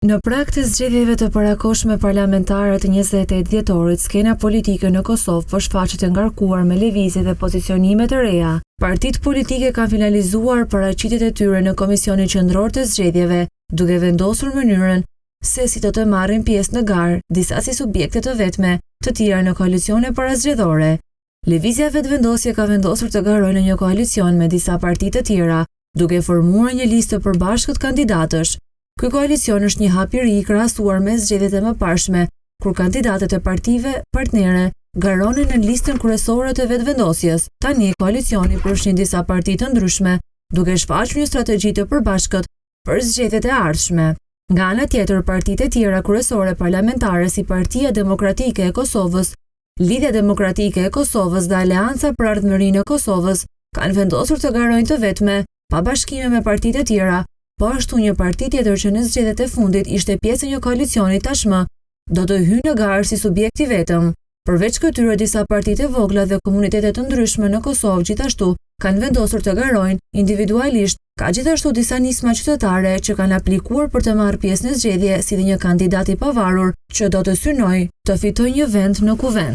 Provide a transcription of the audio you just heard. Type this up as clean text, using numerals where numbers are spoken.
Në prag të zgjedhjeve të parakohshme parlamentare të 28 dhjetorit, skena politike në Kosovë po shfaqet e ngarkuar me lëvizje dhe pozicionime të reja. Partitë politike kanë finalizuar paraqitjet e tyre në Komisionin Qendror të Zgjedhjeve, duke vendosur mënyrën se si do të marrin pjesë në garë disa si subjekte të vetme, të tjera në koalicione parazgjedhore. Lëvizja vetëvendosje ka vendosur të garojë në një koalicion me disa parti të tjera, duke formuar një listë të përbashkët kandidatësh. Ky koalicion është një hap i ri krahasuar me zgjedhjet e mëparshme, kur kandidatët e partive partnere garonin në listën kryesore të vetëvendosjes. Tani koalicioni përfshin disa parti të ndryshme, duke shfaqur një strategji të përbashkët për zgjedhjet e ardhshme. Nga ana tjetër, partitë e tjera kryesore parlamentare si Partia Demokratike e Kosovës, Lidhja Demokratike e Kosovës dhe Aleanca për Ardhmërinë e Kosovës kanë vendosur të garojnë të vetme, pa bashkime me partitë e tjera. Po ashtu një parti tjetër që në zgjedhjet e fundit ishte pjesë e një koalicioni tashmë do të hyjë në garë si subjekt i vetëm. Përveç këtyre, disa partitë e vogla dhe komunitete të ndryshme në Kosovë gjithashtu kanë vendosur të garojnë individualisht. Ka gjithashtu disa nisma qytetare që kanë aplikuar për të marrë pjesë në zgjedhje, si dhe një kandidat i pavarur që do të synojë të fitojë një vend në kuvend.